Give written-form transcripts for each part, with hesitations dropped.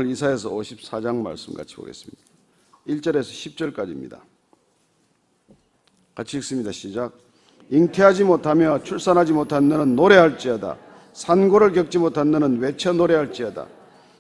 오늘 이사야서 54장 말씀 같이 보겠습니다. 1절에서 10절까지입니다. 같이 읽습니다. 시작. 잉태하지 못하며 출산하지 못한 너는 노래할지어다. 산고를 겪지 못한 너는 외쳐 노래할지어다.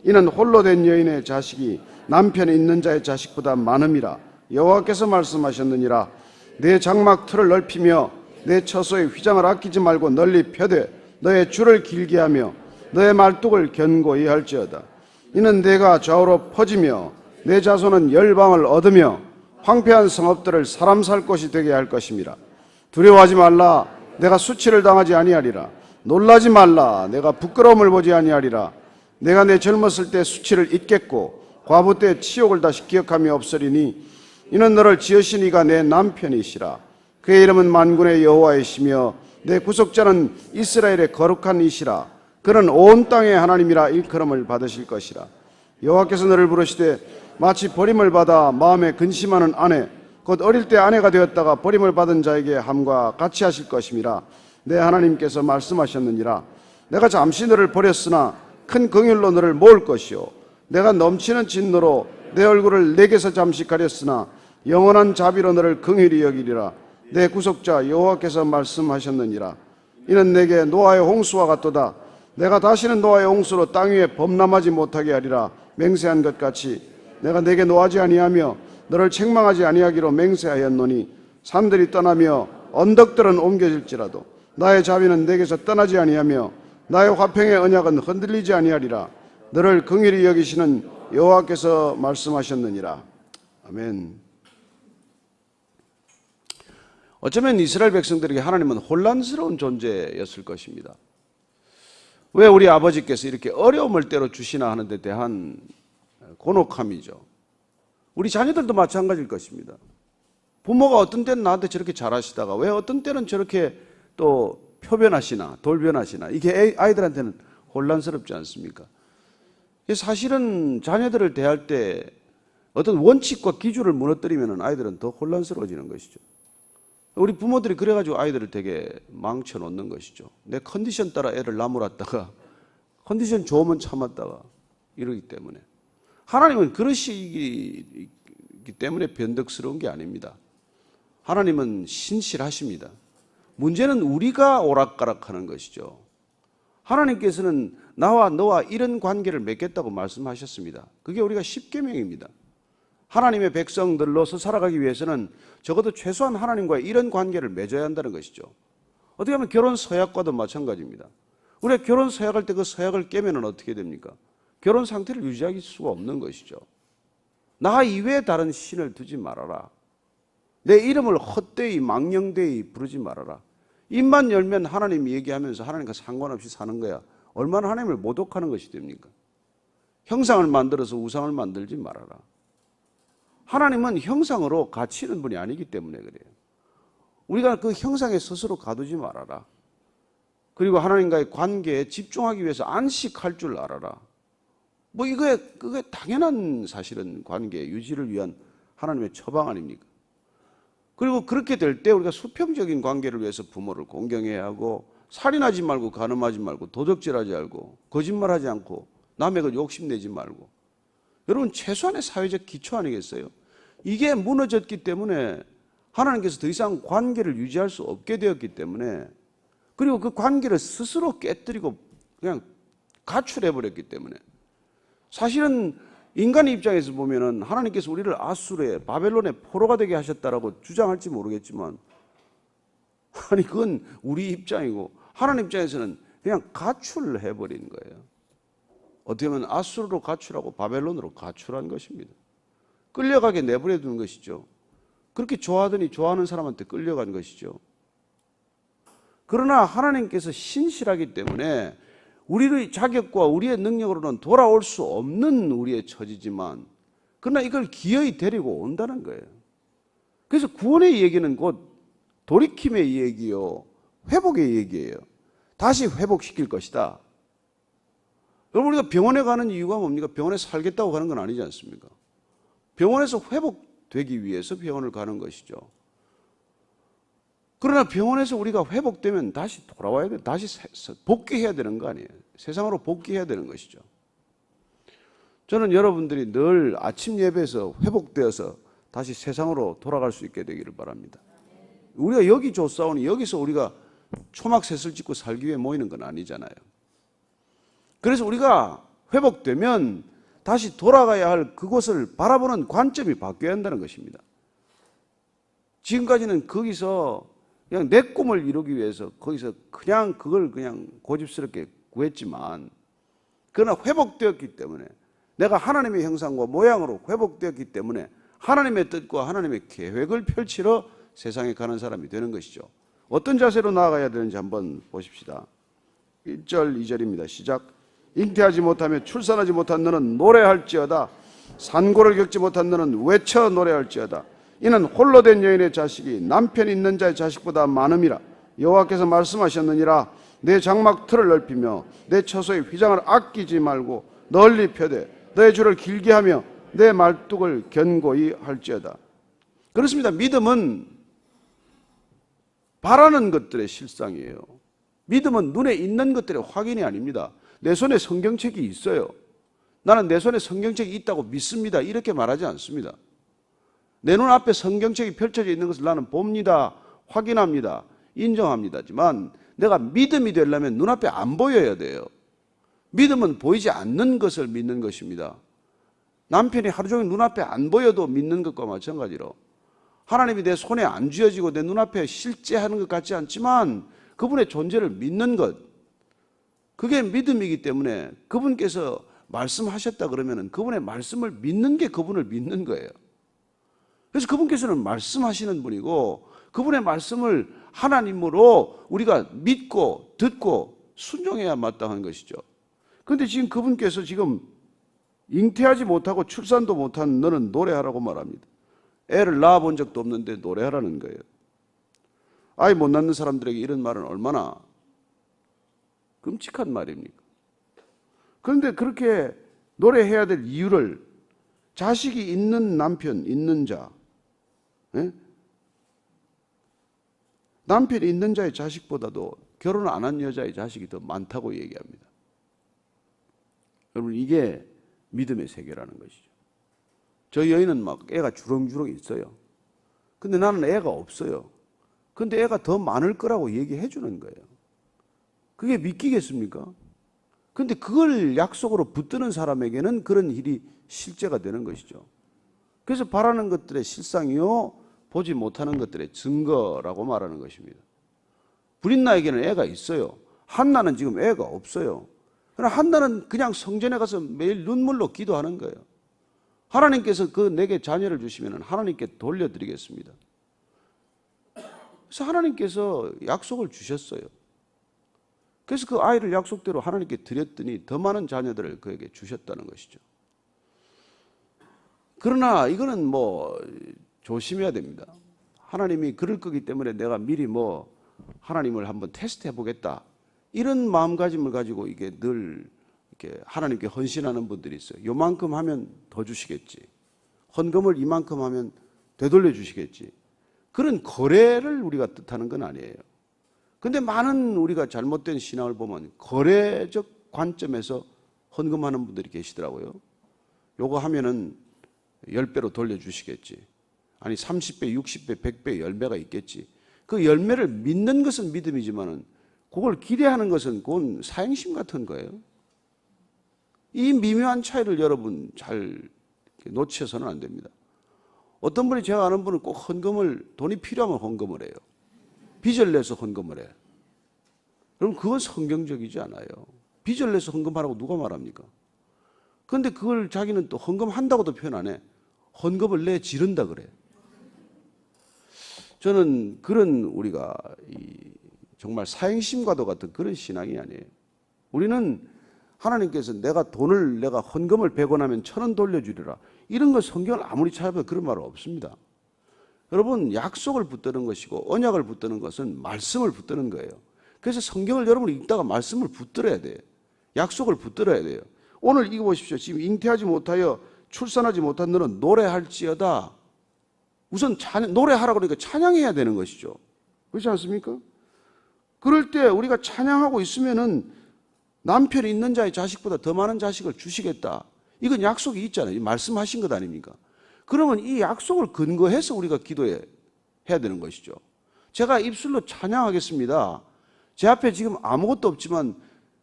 이는 홀로 된 여인의 자식이 남편이 있는 자의 자식보다 많음이라. 여호와께서 말씀하셨느니라. 내 장막 틀을 넓히며 내 처소의 휘장을 아끼지 말고 널리 펴되 너의 줄을 길게 하며 너의 말뚝을 견고히 할지어다. 이는 내가 좌우로 퍼지며 내 자손은 열방을 얻으며 황폐한 성읍들을 사람 살 곳이 되게 할 것임이라. 두려워하지 말라. 내가 수치를 당하지 아니하리라. 놀라지 말라. 내가 부끄러움을 보지 아니하리라. 내가 내 젊었을 때 수치를 잊겠고 과부 때 치욕을 다시 기억함이 없으리니 이는 너를 지으신 이가 내 남편이시라. 그의 이름은 만군의 여호와이시며 내 구속자는 이스라엘의 거룩한 이시라. 그는 온 땅의 하나님이라 일컬음을 받으실 것이라. 여호와께서 너를 부르시되 마치 버림을 받아 마음에 근심하는 아내 곧 어릴 때 아내가 되었다가 버림을 받은 자에게 함과 같이 하실 것임이라. 내 하나님께서 말씀하셨느니라. 내가 잠시 너를 버렸으나 큰 긍휼로 너를 모을 것이요 내가 넘치는 진노로 내 얼굴을 내게서 잠시 가렸으나 영원한 자비로 너를 긍휼히 여기리라. 내 구속자 여호와께서 말씀하셨느니라. 이는 내게 노아의 홍수와 같도다. 내가 다시는 노아의 홍수로 땅 위에 범람하지 못하게 하리라. 맹세한 것 같이 내가 내게 노하지 아니하며 너를 책망하지 아니하기로 맹세하였노니 산들이 떠나며 언덕들은 옮겨질지라도 나의 자비는 내게서 떠나지 아니하며 나의 화평의 언약은 흔들리지 아니하리라. 너를 긍휼히 여기시는 여호와께서 말씀하셨느니라. 아멘. 어쩌면 이스라엘 백성들에게 하나님은 혼란스러운 존재였을 것입니다. 왜 우리 아버지께서 이렇게 어려움을 때로 주시나 하는 데 대한 곤혹함이죠. 우리 자녀들도 마찬가지일 것입니다. 부모가 어떤 때는 나한테 저렇게 잘하시다가 왜 어떤 때는 저렇게 또 표변하시나 돌변하시나 이게 아이들한테는 혼란스럽지 않습니까? 사실은 자녀들을 대할 때 어떤 원칙과 기준을 무너뜨리면 아이들은 더 혼란스러워지는 것이죠. 우리 부모들이 그래가지고 아이들을 되게 망쳐놓는 것이죠. 내 컨디션 따라 애를 나무랐다가 컨디션 좋으면 참았다가 이러기 때문에 하나님은 그러시기 때문에 변덕스러운 게 아닙니다. 하나님은 신실하십니다. 문제는 우리가 오락가락하는 것이죠. 하나님께서는 나와 너와 이런 관계를 맺겠다고 말씀하셨습니다. 그게 우리가 십계명입니다. 하나님의 백성들로서 살아가기 위해서는 적어도 최소한 하나님과의 이런 관계를 맺어야 한다는 것이죠. 어떻게 하면 결혼 서약과도 마찬가지입니다. 우리가 결혼 서약할 때 그 서약을 깨면 어떻게 됩니까? 결혼 상태를 유지할 수가 없는 것이죠. 나 이외에 다른 신을 두지 말아라. 내 이름을 헛되이 망령되이 부르지 말아라. 입만 열면 하나님이 얘기하면서 하나님과 상관없이 사는 거야. 얼마나 하나님을 모독하는 것이 됩니까? 형상을 만들어서 우상을 만들지 말아라. 하나님은 형상으로 갇히는 분이 아니기 때문에 그래요. 우리가 그 형상에 스스로 가두지 말아라. 그리고 하나님과의 관계에 집중하기 위해서 안식할 줄 알아라. 그게 당연한 사실은 관계 유지를 위한 하나님의 처방 아닙니까? 그리고 그렇게 될 때 우리가 수평적인 관계를 위해서 부모를 공경해야 하고 살인하지 말고 간음하지 말고 도적질하지 말고 거짓말하지 않고 남의 것 욕심내지 말고 여러분 최소한의 사회적 기초 아니겠어요? 이게 무너졌기 때문에 하나님께서 더 이상 관계를 유지할 수 없게 되었기 때문에 그리고 그 관계를 스스로 깨뜨리고 그냥 가출해버렸기 때문에 사실은 인간의 입장에서 보면은 하나님께서 우리를 아수르에 바벨론의 포로가 되게 하셨다라고 주장할지 모르겠지만 아니 그건 우리 입장이고 하나님 입장에서는 그냥 가출해버린 거예요. 어떻게 보면 아수르로 가출하고 바벨론으로 가출한 것입니다. 끌려가게 내버려 두는 것이죠. 그렇게 좋아하더니 좋아하는 사람한테 끌려간 것이죠. 그러나 하나님께서 신실하기 때문에 우리의 자격과 우리의 능력으로는 돌아올 수 없는 우리의 처지지만 그러나 이걸 기어이 데리고 온다는 거예요. 그래서 구원의 얘기는 곧 돌이킴의 얘기요 회복의 얘기예요. 다시 회복시킬 것이다. 여러분 우리가 병원에 가는 이유가 뭡니까? 병원에 살겠다고 가는 건 아니지 않습니까? 병원에서 회복되기 위해서 병원을 가는 것이죠. 그러나 병원에서 우리가 회복되면 다시 돌아와야 돼. 다시 복귀해야 되는 거 아니에요. 세상으로 복귀해야 되는 것이죠. 저는 여러분들이 늘 아침 예배에서 회복되어서 다시 세상으로 돌아갈 수 있게 되기를 바랍니다. 우리가 여기 조사오니 여기서 우리가 초막셋을 짓고 살기 위해 모이는 건 아니잖아요. 그래서 우리가 회복되면 다시 돌아가야 할 그곳을 바라보는 관점이 바뀌어야 한다는 것입니다. 지금까지는 거기서 그냥 내 꿈을 이루기 위해서 거기서 그냥 그걸 그냥 고집스럽게 구했지만, 그러나 회복되었기 때문에, 내가 하나님의 형상과 모양으로 회복되었기 때문에 하나님의 뜻과 하나님의 계획을 펼치러 세상에 가는 사람이 되는 것이죠. 어떤 자세로 나아가야 되는지 한번 보십시다. 1절 2절입니다. 시작. 잉태하지 못하며 출산하지 못한 너는 노래할지어다. 산고를 겪지 못한 너는 외쳐 노래할지어다. 이는 홀로 된 여인의 자식이 남편 있는 자의 자식보다 많음이라. 여호와께서 말씀하셨느니라. 내 장막 틀을 넓히며 내 처소의 휘장을 아끼지 말고 널리 펴되 너의 줄을 길게 하며 내 말뚝을 견고히 할지어다. 그렇습니다. 믿음은 바라는 것들의 실상이에요. 믿음은 눈에 있는 것들의 확인이 아닙니다. 내 손에 성경책이 있어요. 나는 내 손에 성경책이 있다고 믿습니다. 이렇게 말하지 않습니다. 내 눈앞에 성경책이 펼쳐져 있는 것을 나는 봅니다. 확인합니다. 인정합니다지만 내가 믿음이 되려면 눈앞에 안 보여야 돼요. 믿음은 보이지 않는 것을 믿는 것입니다. 남편이 하루 종일 눈앞에 안 보여도 믿는 것과 마찬가지로 하나님이 내 손에 안 쥐어지고 내 눈앞에 실제하는 것 같지 않지만 그분의 존재를 믿는 것, 그게 믿음이기 때문에 그분께서 말씀하셨다 그러면 그분의 말씀을 믿는 게 그분을 믿는 거예요. 그래서 그분께서는 말씀하시는 분이고 그분의 말씀을 하나님으로 우리가 믿고 듣고 순종해야 마땅한 것이죠. 그런데 지금 그분께서 지금 잉태하지 못하고 출산도 못한 너는 노래하라고 말합니다. 애를 낳아본 적도 없는데 노래하라는 거예요. 아이 못 낳는 사람들에게 이런 말은 얼마나 끔찍한 말입니까? 그런데 그렇게 노래해야 될 이유를 자식이 있는 남편, 있는 자, 남편이 있는 자의 자식보다도 결혼 안 한 여자의 자식이 더 많다고 얘기합니다. 여러분, 이게 믿음의 세계라는 것이죠. 저 여인은 막 애가 주렁주렁 있어요. 근데 나는 애가 없어요. 근데 애가 더 많을 거라고 얘기해 주는 거예요. 그게 믿기겠습니까? 근데 그걸 약속으로 붙드는 사람에게는 그런 일이 실제가 되는 것이죠. 그래서 바라는 것들의 실상이요, 보지 못하는 것들의 증거라고 말하는 것입니다. 브린나에게는 애가 있어요. 한나는 지금 애가 없어요. 그러나 한나는 그냥 성전에 가서 매일 눈물로 기도하는 거예요. 하나님께서 내게 자녀를 주시면 하나님께 돌려드리겠습니다. 그래서 하나님께서 약속을 주셨어요. 그래서 그 아이를 약속대로 하나님께 드렸더니 더 많은 자녀들을 그에게 주셨다는 것이죠. 그러나 이거는 조심해야 됩니다. 하나님이 그럴 거기 때문에 내가 미리 하나님을 한번 테스트해 보겠다, 이런 마음가짐을 가지고 이게 늘 이렇게 하나님께 헌신하는 분들이 있어요. 요만큼 하면 더 주시겠지, 헌금을 이만큼 하면 되돌려 주시겠지. 그런 거래를 우리가 뜻하는 건 아니에요. 근데 많은 우리가 잘못된 신앙을 보면 거래적 관점에서 헌금하는 분들이 계시더라고요. 요거 하면은 10배로 돌려주시겠지. 아니 30배, 60배, 100배 열매가 있겠지. 그 열매를 믿는 것은 믿음이지만은 그걸 기대하는 것은 그건 사행심 같은 거예요. 이 미묘한 차이를 여러분 잘 놓쳐서는 안 됩니다. 어떤 분이, 제가 아는 분은 꼭 돈이 필요하면 헌금을 해요. 빚을 내서 헌금을 해. 그럼 그건 성경적이지 않아요. 빚을 내서 헌금하라고 누가 말합니까? 그런데 그걸 자기는 또 헌금한다고도 표현 안 해. 헌금을 내 지른다 그래. 저는 그런 우리가 정말 사행심과도 같은 그런 신앙이 아니에요. 우리는 하나님께서 내가 헌금을 100원 하면 1000원 돌려주리라, 이런 거 성경을 아무리 찾아봐도 그런 말 없습니다. 여러분, 약속을 붙드는 것이고 언약을 붙드는 것은 말씀을 붙드는 거예요. 그래서 성경을 여러분이 읽다가 말씀을 붙들어야 돼요. 약속을 붙들어야 돼요. 오늘 이거 보십시오. 지금 잉태하지 못하여 출산하지 못한 너는 노래할지어다. 우선 노래하라고 그러니까 찬양해야 되는 것이죠. 그렇지 않습니까? 그럴 때 우리가 찬양하고 있으면은 남편이 있는 자의 자식보다 더 많은 자식을 주시겠다, 이건 약속이 있잖아요. 말씀하신 것 아닙니까? 그러면 이 약속을 근거해서 우리가 기도해야 되는 것이죠. 제가 입술로 찬양하겠습니다. 제 앞에 지금 아무것도 없지만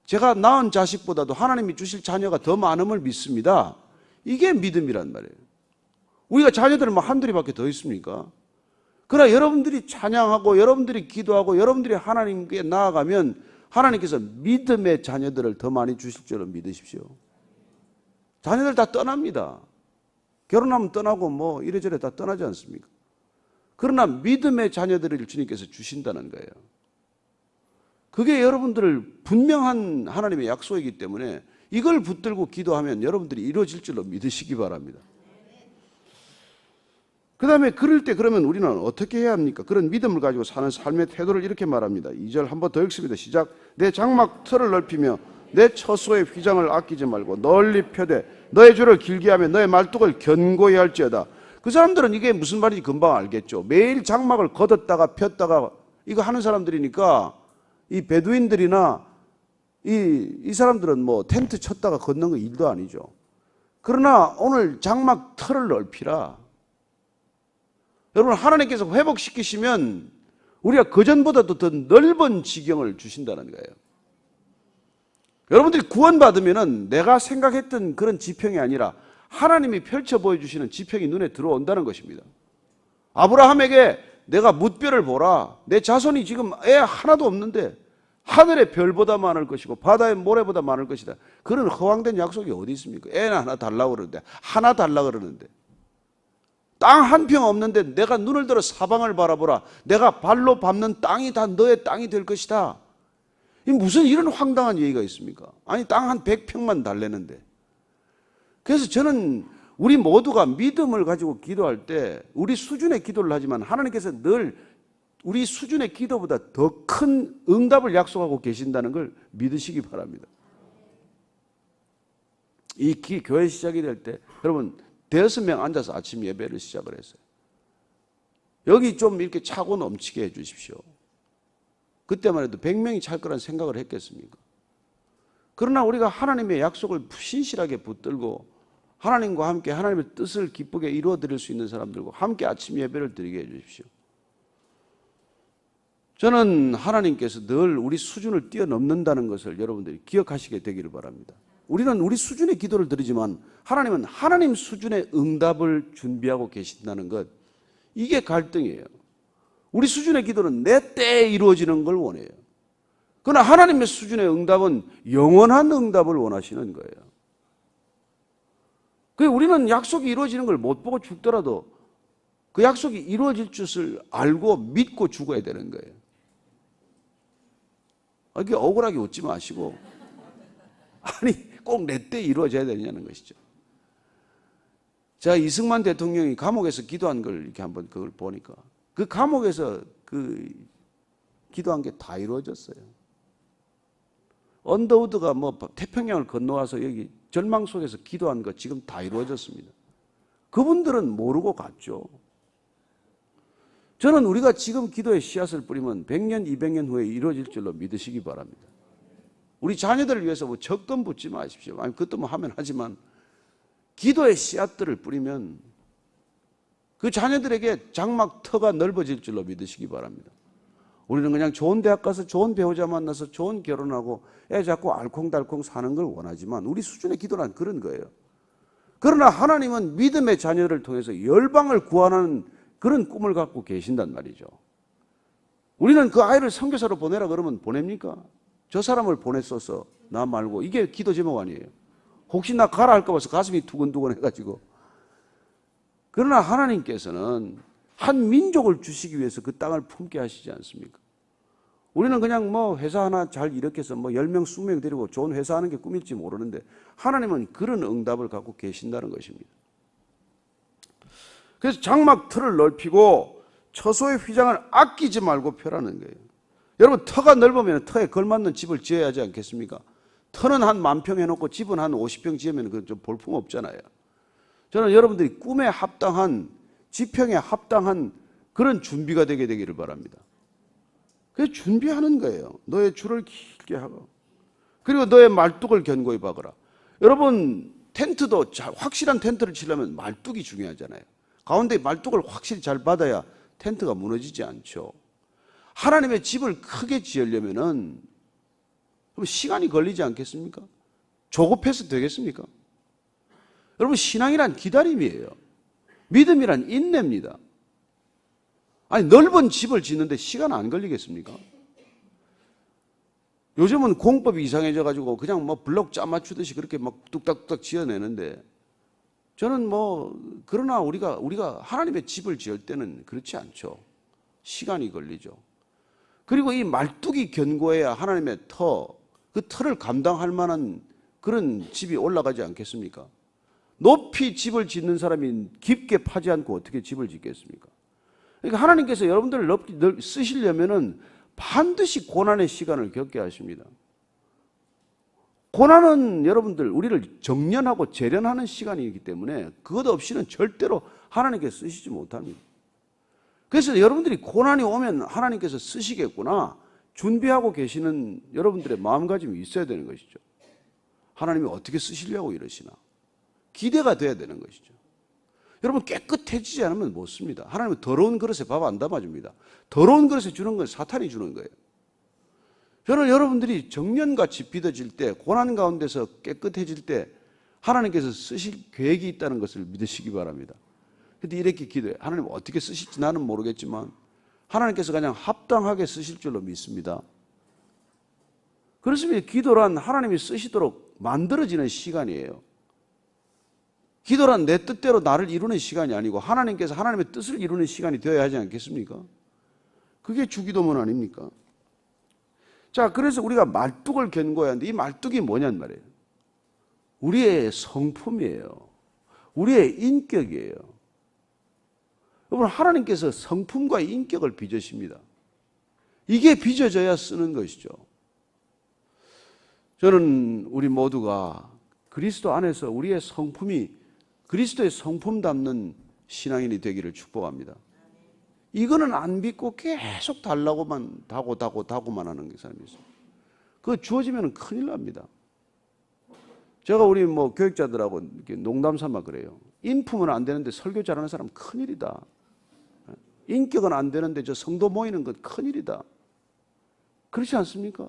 제가 낳은 자식보다도 하나님이 주실 자녀가 더 많음을 믿습니다. 이게 믿음이란 말이에요. 우리가 자녀들은 뭐 한둘이밖에 더 있습니까? 그러나 여러분들이 찬양하고 여러분들이 기도하고 여러분들이 하나님께 나아가면 하나님께서 믿음의 자녀들을 더 많이 주실 줄로 믿으십시오. 자녀들 다 떠납니다. 결혼하면 떠나고 뭐 이래저래 다 떠나지 않습니까? 그러나 믿음의 자녀들을 주님께서 주신다는 거예요. 그게 여러분들을 분명한 하나님의 약속이기 때문에 이걸 붙들고 기도하면 여러분들이 이루어질 줄로 믿으시기 바랍니다. 그 다음에 그럴 때 그러면 우리는 어떻게 해야 합니까? 그런 믿음을 가지고 사는 삶의 태도를 이렇게 말합니다. 2절 한번 더 읽습니다. 시작. 내 장막 털을 넓히며 내 처소의 휘장을 아끼지 말고 널리 펴되 너의 줄을 길게 하며 너의 말뚝을 견고히 할지어다. 그 사람들은 이게 무슨 말인지 금방 알겠죠. 매일 장막을 걷었다가 폈다가 이거 하는 사람들이니까 이 베두인들이나 이 사람들은 뭐 텐트 쳤다가 걷는 거 일도 아니죠. 그러나 오늘 장막 털을 넓히라. 여러분 하나님께서 회복시키시면 우리가 그전보다도 더 넓은 지경을 주신다는 거예요. 여러분들이 구원받으면 내가 생각했던 그런 지평이 아니라 하나님이 펼쳐 보여주시는 지평이 눈에 들어온다는 것입니다. 아브라함에게 내가 뭇별을 보라. 내 자손이 지금 애 하나도 없는데 하늘의 별보다 많을 것이고 바다의 모래보다 많을 것이다. 그런 허황된 약속이 어디 있습니까? 애 하나 달라고 그러는데 하나 달라고 그러는데 땅 한 평 없는데 내가 눈을 들어 사방을 바라보라. 내가 발로 밟는 땅이 다 너의 땅이 될 것이다. 무슨 이런 황당한 얘기가 있습니까? 아니 땅 한 100평만 달래는데. 그래서 저는 우리 모두가 믿음을 가지고 기도할 때 우리 수준의 기도를 하지만 하나님께서 늘 우리 수준의 기도보다 더 큰 응답을 약속하고 계신다는 걸 믿으시기 바랍니다. 이 교회 시작이 될 때 여러분 5명 앉아서 아침 예배를 시작을 했어요. 여기 좀 이렇게 차고 넘치게 해 주십시오. 그때만 해도 100명이 찰 거란 생각을 했겠습니까? 그러나 우리가 하나님의 약속을 신실하게 붙들고 하나님과 함께 하나님의 뜻을 기쁘게 이루어 드릴 수 있는 사람들과 함께 아침 예배를 드리게 해 주십시오. 저는 하나님께서 늘 우리 수준을 뛰어넘는다는 것을 여러분들이 기억하시게 되기를 바랍니다. 우리는 우리 수준의 기도를 드리지만 하나님은 하나님 수준의 응답을 준비하고 계신다는 것, 이게 갈등이에요. 우리 수준의 기도는 내 때에 이루어지는 걸 원해요. 그러나 하나님의 수준의 응답은 영원한 응답을 원하시는 거예요. 그래서 우리는 약속이 이루어지는 걸 못 보고 죽더라도 그 약속이 이루어질 줄을 알고 믿고 죽어야 되는 거예요. 이렇게 억울하게 웃지 마시고 아니 꼭 내 때 이루어져야 되냐는 것이죠. 제가 이승만 대통령이 감옥에서 기도한 걸 이렇게 한번 그걸 보니까 그 감옥에서 그 기도한 게 다 이루어졌어요. 언더우드가 뭐 태평양을 건너와서 여기 절망 속에서 기도한 거 지금 다 이루어졌습니다. 그분들은 모르고 갔죠. 저는 우리가 지금 기도의 씨앗을 뿌리면 100년, 200년 후에 이루어질 줄로 믿으시기 바랍니다. 우리 자녀들을 위해서 뭐 적금 붙지 마십시오. 아니 그것도 뭐 하면 하지만 기도의 씨앗들을 뿌리면 그 자녀들에게 장막 터가 넓어질 줄로 믿으시기 바랍니다. 우리는 그냥 좋은 대학 가서 좋은 배우자 만나서 좋은 결혼하고 애 잡고 알콩달콩 사는 걸 원하지만 우리 수준의 기도란 그런 거예요. 그러나 하나님은 믿음의 자녀를 통해서 열방을 구원하는 그런 꿈을 갖고 계신단 말이죠. 우리는 그 아이를 선교사로 보내라 그러면 보냅니까? 저 사람을 보냈어서 나 말고, 이게 기도 제목 아니에요. 혹시 나 가라 할까 봐서 가슴이 두근두근 해가지고. 그러나 하나님께서는 한 민족을 주시기 위해서 그 땅을 품게 하시지 않습니까? 우리는 그냥 뭐 회사 하나 잘 일으켜서 뭐 10명, 20명 데리고 좋은 회사 하는 게 꿈일지 모르는데 하나님은 그런 응답을 갖고 계신다는 것입니다. 그래서 장막 틀을 넓히고 처소의 휘장을 아끼지 말고 펴라는 거예요. 여러분 터가 넓으면 터에 걸맞는 집을 지어야 하지 않겠습니까? 터는 한 10,000평 해놓고 집은 한 50평 지으면 그건 좀 볼품 없잖아요. 저는 여러분들이 꿈에 합당한, 지평에 합당한 그런 준비가 되게 되기를 바랍니다. 그래서 준비하는 거예요. 너의 줄을 길게 하고 그리고 너의 말뚝을 견고히 박으라. 여러분 텐트도 확실한 텐트를 치려면 말뚝이 중요하잖아요. 가운데 말뚝을 확실히 잘 받아야 텐트가 무너지지 않죠. 하나님의 집을 크게 지으려면은 그럼 시간이 걸리지 않겠습니까? 조급해서 되겠습니까? 여러분, 신앙이란 기다림이에요. 믿음이란 인내입니다. 아니, 넓은 집을 짓는데 시간 안 걸리겠습니까? 요즘은 공법이 이상해져가지고 그냥 뭐 블록 짜 맞추듯이 그렇게 막 뚝딱뚝딱 지어내는데, 저는 그러나 우리가 하나님의 집을 지을 때는 그렇지 않죠. 시간이 걸리죠. 그리고 이 말뚝이 견고해야 하나님의 그 틀을 감당할 만한 그런 집이 올라가지 않겠습니까? 높이 집을 짓는 사람이 깊게 파지 않고 어떻게 집을 짓겠습니까? 그러니까 하나님께서 여러분들을 쓰시려면은 반드시 고난의 시간을 겪게 하십니다. 고난은 여러분들 우리를 정련하고 재련하는 시간이기 때문에 그것 없이는 절대로 하나님께서 쓰시지 못합니다. 그래서 여러분들이 고난이 오면 하나님께서 쓰시겠구나 준비하고 계시는 여러분들의 마음가짐이 있어야 되는 것이죠. 하나님이 어떻게 쓰시려고 이러시나 기대가 돼야 되는 것이죠. 여러분, 깨끗해지지 않으면 못 씁니다. 하나님은 더러운 그릇에 밥 안 담아줍니다. 더러운 그릇에 주는 건 사탄이 주는 거예요. 저는 여러분들이 정년같이 빚어질 때, 고난 가운데서 깨끗해질 때 하나님께서 쓰실 계획이 있다는 것을 믿으시기 바랍니다. 근데 이렇게 기도해요. 하나님 어떻게 쓰실지 나는 모르겠지만 하나님께서 그냥 합당하게 쓰실 줄로 믿습니다. 그렇습니다. 기도란 하나님이 쓰시도록 만들어지는 시간이에요. 기도란 내 뜻대로 나를 이루는 시간이 아니고 하나님께서 하나님의 뜻을 이루는 시간이 되어야 하지 않겠습니까? 그게 주기도문 아닙니까? 자, 그래서 우리가 말뚝을 견고해야 하는데 이 말뚝이 뭐냔 말이에요. 우리의 성품이에요. 우리의 인격이에요. 여러분, 하나님께서 성품과 인격을 빚으십니다. 이게 빚어져야 쓰는 것이죠. 저는 우리 모두가 그리스도 안에서 우리의 성품이 그리스도의 성품 담는 신앙인이 되기를 축복합니다. 이거는 안 믿고 계속 달라고만 다고만 하는 사람이 있어요. 그거 주어지면 큰일 납니다. 제가 우리 교육자들하고 이렇게 농담 삼아 그래요. 인품은 안 되는데 설교 잘하는 사람 큰일이다. 인격은 안 되는데 저 성도 모이는 건 큰일이다. 그렇지 않습니까?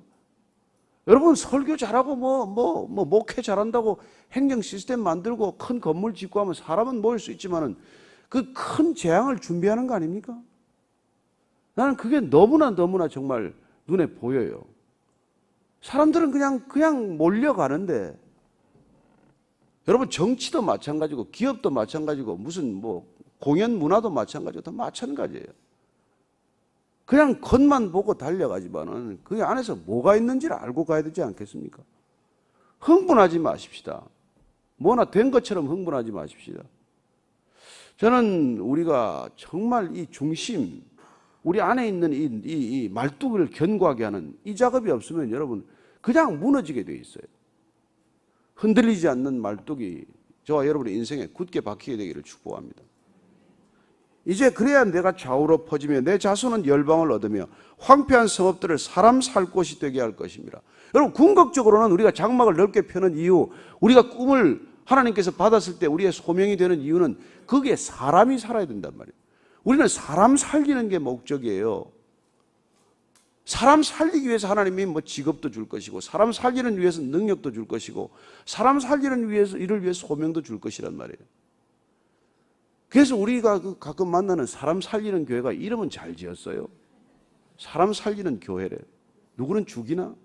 여러분, 설교 잘하고 목회 잘한다고 행정 시스템 만들고 큰 건물 짓고 하면 사람은 모일 수 있지만은 그 큰 재앙을 준비하는 거 아닙니까? 나는 그게 너무나 정말 눈에 보여요. 사람들은 그냥 몰려가는데, 여러분, 정치도 마찬가지고 기업도 마찬가지고 무슨 공연 문화도 마찬가지고 다 마찬가지예요. 그냥 겉만 보고 달려가지만은 그 안에서 뭐가 있는지를 알고 가야 되지 않겠습니까? 흥분하지 마십시다. 뭐나 된 것처럼 흥분하지 마십시다. 저는 우리가 정말 이 중심, 우리 안에 있는 이 말뚝을 견고하게 하는 이 작업이 없으면 여러분 그냥 무너지게 돼 있어요. 흔들리지 않는 말뚝이 저와 여러분의 인생에 굳게 박히게 되기를 축복합니다. 이제 그래야 내가 좌우로 퍼지며 내 자손은 열방을 얻으며 황폐한 성읍들을 사람 살 곳이 되게 할 것입니다. 여러분, 궁극적으로는 우리가 장막을 넓게 펴는 이유, 우리가 꿈을 하나님께서 받았을 때 우리의 소명이 되는 이유는 거기에 사람이 살아야 된단 말이에요. 우리는 사람 살리는 게 목적이에요. 사람 살리기 위해서 하나님이 직업도 줄 것이고, 사람 살리는 위해서 능력도 줄 것이고, 사람 살리는 위해서 이를 위해서 소명도 줄 것이란 말이에요. 그래서 우리가 가끔 만나는 사람 살리는 교회가 이름은 잘 지었어요. 사람 살리는 교회래. 누구는 죽이나?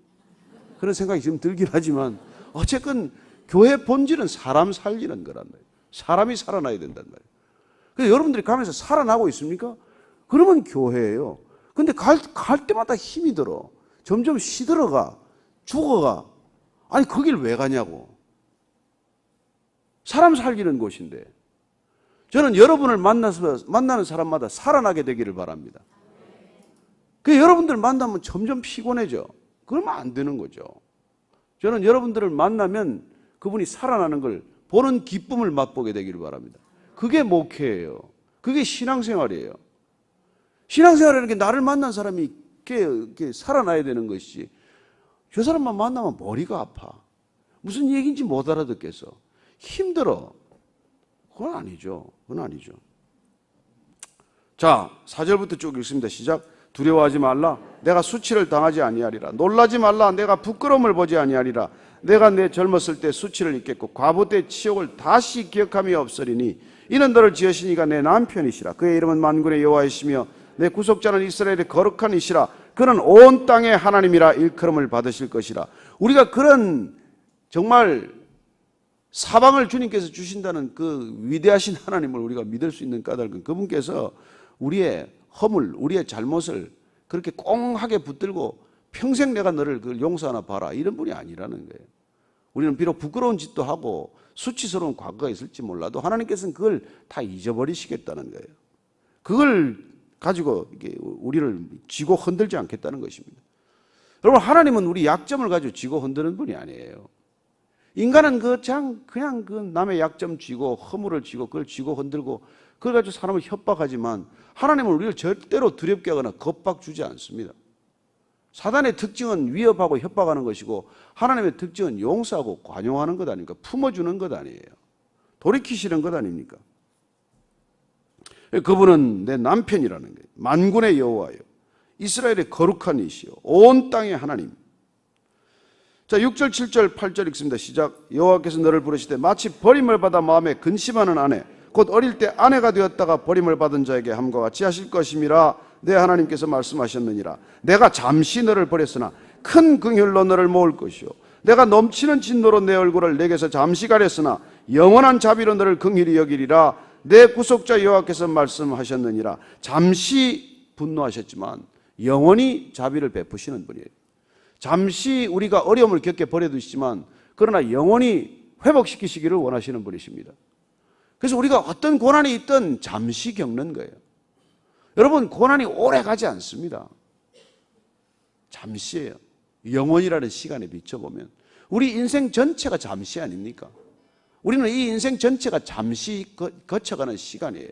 그런 생각이 지금 들긴 하지만 어쨌건 교회 본질은 사람 살리는 거란 말이에요. 사람이 살아나야 된단 말이에요. 그래서 여러분들이 가면서 살아나고 있습니까? 그러면 교회예요. 근데 갈 때마다 힘이 들어. 점점 시들어가. 죽어가. 아니, 거길 왜 가냐고. 사람 살리는 곳인데. 저는 여러분을 만나는 사람마다 살아나게 되기를 바랍니다. 그 여러분들 만나면 점점 피곤해져. 그러면 안 되는 거죠. 저는 여러분들을 만나면 그분이 살아나는 걸 보는 기쁨을 맛보게 되기를 바랍니다. 그게 목회예요. 그게 신앙생활이에요. 신앙생활이라는 게 나를 만난 사람이 이렇게 살아나야 되는 것이지, 저 사람만 만나면 머리가 아파. 무슨 얘기인지 못 알아듣겠어. 힘들어. 그건 아니죠. 그건 아니죠. 자, 4절부터 쭉 읽습니다. 시작. 두려워하지 말라. 내가 수치를 당하지 아니하리라. 놀라지 말라. 내가 부끄러움을 보지 아니하리라. 내가 내 젊었을 때 수치를 잊겠고 과부 때 치욕을 다시 기억함이 없으리니 이는 너를 지으신 이가 내 남편이시라. 그의 이름은 만군의 여호와이시며 내 구속자는 이스라엘의 거룩한 이시라. 그는 온 땅의 하나님이라 일컬음을 받으실 것이라. 우리가 그런 정말 사방을 주님께서 주신다는 그 위대하신 하나님을 우리가 믿을 수 있는 까닭은 그분께서 우리의 허물, 우리의 잘못을 그렇게 꽁하게 붙들고 평생 내가 너를 그걸 용서하나 봐라 이런 분이 아니라는 거예요. 우리는 비록 부끄러운 짓도 하고 수치스러운 과거가 있을지 몰라도 하나님께서는 그걸 다 잊어버리시겠다는 거예요. 그걸 가지고 우리를 쥐고 흔들지 않겠다는 것입니다. 여러분, 하나님은 우리 약점을 가지고 쥐고 흔드는 분이 아니에요. 인간은 그냥 그 남의 약점 쥐고 허물을 쥐고 그걸 쥐고 흔들고 그걸 가지고 사람을 협박하지만 하나님은 우리를 절대로 두렵게 하거나 겁박 주지 않습니다. 사단의 특징은 위협하고 협박하는 것이고 하나님의 특징은 용서하고 관용하는 것 아닙니까? 품어주는 것 아니에요. 돌이키시는 것 아닙니까? 그분은 내 남편이라는 거예요. 만군의 여호와요. 이스라엘의 거룩한 이시요. 온 땅의 하나님. 자, 6절, 7절, 8절 읽습니다. 시작. 여호와께서 너를 부르시되 마치 버림을 받아 마음에 근심하는 아내 곧 어릴 때 아내가 되었다가 버림을 받은 자에게 함과 같이 하실 것임이라. 내 하나님께서 말씀하셨느니라. 내가 잠시 너를 버렸으나 큰 긍휼로 너를 모을 것이요 내가 넘치는 진노로 내 얼굴을 내게서 잠시 가렸으나 영원한 자비로 너를 긍휼히 여기리라. 내 구속자 여호와께서 말씀하셨느니라. 잠시 분노하셨지만 영원히 자비를 베푸시는 분이에요. 잠시 우리가 어려움을 겪게 버려두시지만 그러나 영원히 회복시키시기를 원하시는 분이십니다. 그래서 우리가 어떤 고난이 있든 잠시 겪는 거예요. 여러분, 고난이 오래 가지 않습니다. 잠시예요. 영원이라는 시간에 비춰보면 우리 인생 전체가 잠시 아닙니까? 우리는 이 인생 전체가 잠시 거쳐가는 시간이에요.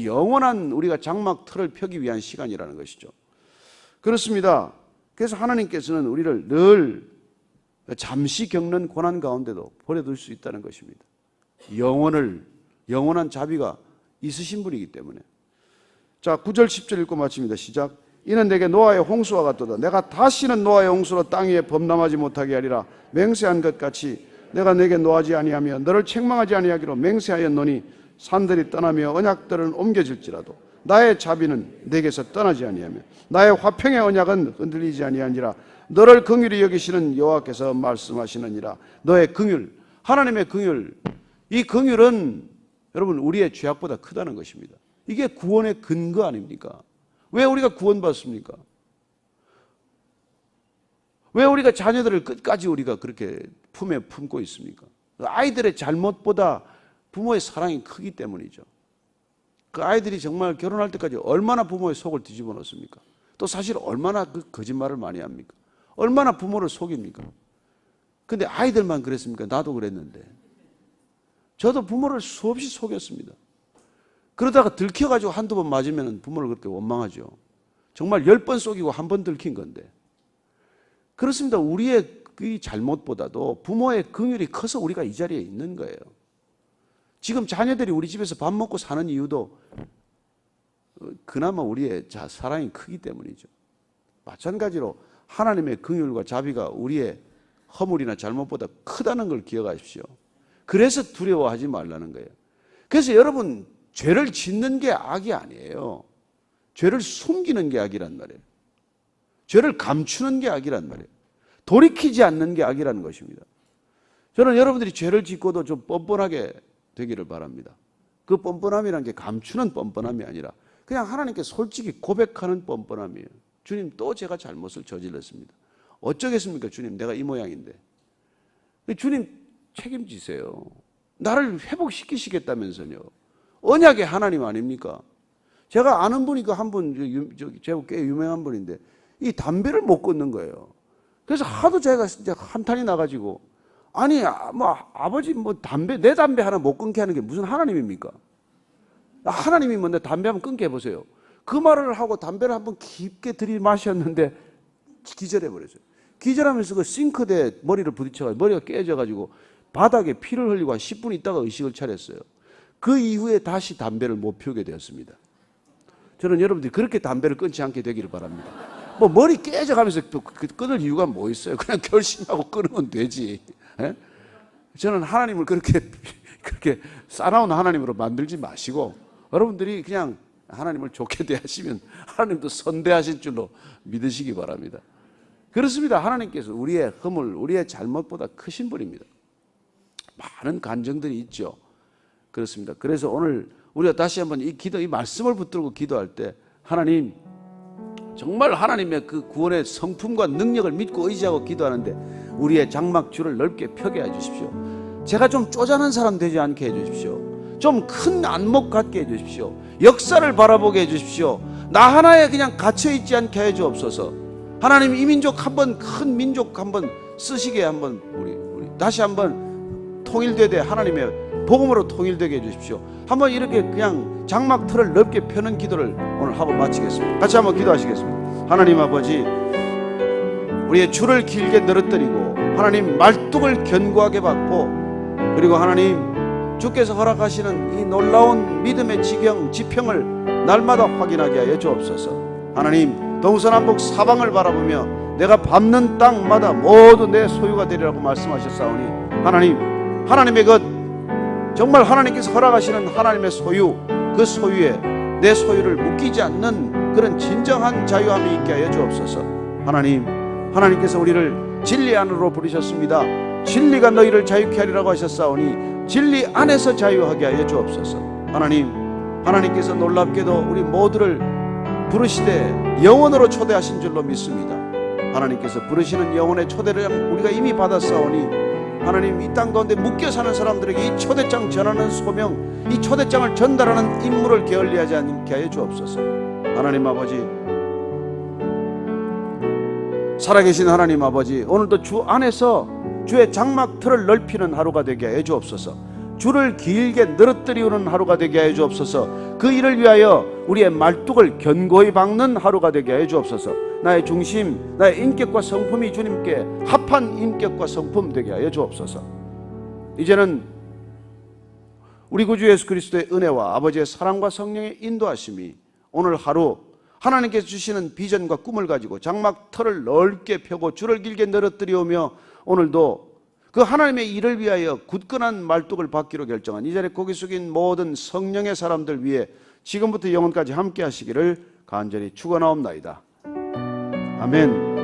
영원한 우리가 장막 틀을 펴기 위한 시간이라는 것이죠. 그렇습니다. 그래서 하나님께서는 우리를 늘 잠시 겪는 고난 가운데도 버려둘 수 있다는 것입니다. 영원한 자비가 있으신 분이기 때문에. 자, 9절 10절 읽고 마칩니다. 시작. 이는 내게 노아의 홍수와 같도다. 내가 다시는 노아의 홍수로 땅 위에 범람하지 못하게 하리라. 맹세한 것 같이 내가 내게 노하지 아니하며 너를 책망하지 아니하기로 맹세하였노니 산들이 떠나며 언약들은 옮겨질지라도 나의 자비는 내게서 떠나지 아니하며 나의 화평의 언약은 흔들리지 아니하니라. 너를 긍휼히 여기시는 여호와께서 말씀하시느니라. 너의 긍휼, 하나님의 긍휼, 이 긍휼은 여러분 우리의 죄악보다 크다는 것입니다. 이게 구원의 근거 아닙니까? 왜 우리가 구원받습니까? 왜 우리가 자녀들을 끝까지 우리가 그렇게 품에 품고 있습니까? 아이들의 잘못보다 부모의 사랑이 크기 때문이죠. 그 아이들이 정말 결혼할 때까지 얼마나 부모의 속을 뒤집어 놓습니까? 또 사실 얼마나 그 거짓말을 많이 합니까? 얼마나 부모를 속입니까? 근데 아이들만 그랬습니까? 나도 그랬는데. 저도 부모를 수없이 속였습니다. 그러다가 들켜가지고 한두 번 맞으면 부모를 그렇게 원망하죠. 정말 10번 속이고 한 번 들킨 건데. 그렇습니다. 우리의 그 잘못보다도 부모의 긍휼이 커서 우리가 이 자리에 있는 거예요. 지금 자녀들이 우리 집에서 밥 먹고 사는 이유도 그나마 우리의 사랑이 크기 때문이죠. 마찬가지로 하나님의 긍휼과 자비가 우리의 허물이나 잘못보다 크다는 걸 기억하십시오. 그래서 두려워하지 말라는 거예요. 그래서 여러분, 죄를 짓는 게 악이 아니에요. 죄를 숨기는 게 악이란 말이에요. 죄를 감추는 게 악이란 말이에요. 돌이키지 않는 게 악이라는 것입니다. 저는 여러분들이 죄를 짓고도 좀 뻔뻔하게 되기를 바랍니다. 그 뻔뻔함이라는 게 감추는 뻔뻔함이 아니라 그냥 하나님께 솔직히 고백하는 뻔뻔함이에요. 주님, 또 제가 잘못을 저질렀습니다. 어쩌겠습니까? 주님, 내가 이 모양인데. 주님, 책임지세요. 나를 회복시키시겠다면서요. 언약의 하나님 아닙니까? 제가 아는 분이 그 한 분, 제가 꽤 유명한 분인데 이 담배를 못 끊는 거예요. 그래서 하도 제가 진짜 한탄이 나가지고 아니 뭐 아버지 뭐 담배 내 담배 하나 못 끊게 하는 게 무슨 하나님입니까? 하나님이 뭔데 담배 한번 끊게 해보세요. 그 말을 하고 담배를 한번 깊게 들이마셨는데 기절해 버렸어요. 기절하면서 그 싱크대에 머리를 부딪혀가지고 머리가 깨져가지고 바닥에 피를 흘리고 한 10분 있다가 의식을 차렸어요. 그 이후에 다시 담배를 못 피우게 되었습니다. 저는 여러분들이 그렇게 담배를 끊지 않게 되기를 바랍니다. 뭐 머리 깨져가면서 또 끊을 이유가 뭐 있어요? 그냥 결심하고 끊으면 되지. 예? 저는 하나님을 그렇게 싸나운 하나님으로 만들지 마시고 여러분들이 그냥 하나님을 좋게 대하시면 하나님도 선대하실 줄로 믿으시기 바랍니다. 그렇습니다. 하나님께서 우리의 허물, 우리의 잘못보다 크신 분입니다. 많은 간증들이 있죠. 그렇습니다. 그래서 오늘 우리가 다시 한번 이 말씀을 붙들고 기도할 때 하나님, 정말 하나님의 그 구원의 성품과 능력을 믿고 의지하고 기도하는데 우리의 장막줄을 넓게 펴게 해주십시오. 제가 좀 쪼잔한 사람 되지 않게 해주십시오. 좀 큰 안목 갖게 해주십시오. 역사를 바라보게 해주십시오. 나 하나에 그냥 갇혀있지 않게 해주옵소서. 하나님, 이 민족 한번, 큰 민족 한번 쓰시게 한번 우리 다시 한번 통일되되 하나님의 복음으로 통일되게 해주십시오. 한번 이렇게 그냥 장막 틀을 넓게 펴는 기도를 오늘 하고 마치겠습니다. 같이 한번 기도하시겠습니다. 하나님 아버지, 우리의 줄을 길게 늘어뜨리고 하나님 말뚝을 견고하게 받고, 그리고 하나님 주께서 허락하시는 이 놀라운 믿음의 지평을 날마다 확인하게 하여 주옵소서. 하나님, 동서남북 사방을 바라보며 내가 밟는 땅마다 모두 내 소유가 되리라고 말씀하셨사오니 하나님의 것, 정말 하나님께서 허락하시는 하나님의 소유, 그 소유에 내 소유를 묶이지 않는 그런 진정한 자유함이 있게 하여 주옵소서. 하나님께서 우리를 진리 안으로 부르셨습니다. 진리가 너희를 자유케 하리라고 하셨사오니 진리 안에서 자유하게 하여 주옵소서. 하나님께서 놀랍게도 우리 모두를 부르시되 영원으로 초대하신 줄로 믿습니다. 하나님께서 부르시는 영혼의 초대를 우리가 이미 받았사오니 하나님, 이 땅 가운데 묶여 사는 사람들에게 이 초대장 전하는 소명, 이 초대장을 전달하는 임무를 게을리하지 않게 하여 주옵소서. 하나님 아버지, 살아계신 하나님 아버지, 오늘도 주 안에서 주의 장막 틀을 넓히는 하루가 되게 하여 주옵소서. 줄을 길게 늘어뜨리는 하루가 되게 하여 주옵소서. 그 일을 위하여 우리의 말뚝을 견고히 박는 하루가 되게 하여 주옵소서. 나의 중심, 나의 인격과 성품이 주님께 합한 인격과 성품 되게 하여 주옵소서. 이제는 우리 구주 예수 그리스도의 은혜와 아버지의 사랑과 성령의 인도하심이 오늘 하루 하나님께서 주시는 비전과 꿈을 가지고 장막 틀을 넓게 펴고 줄을 길게 늘어뜨리오며 오늘도 그 하나님의 일을 위하여 굳건한 말뚝을 받기로 결정한 이 자리에 고개 숙인 모든 성령의 사람들 위해 지금부터 영원까지 함께 하시기를 간절히 축원하옵나이다. 아멘.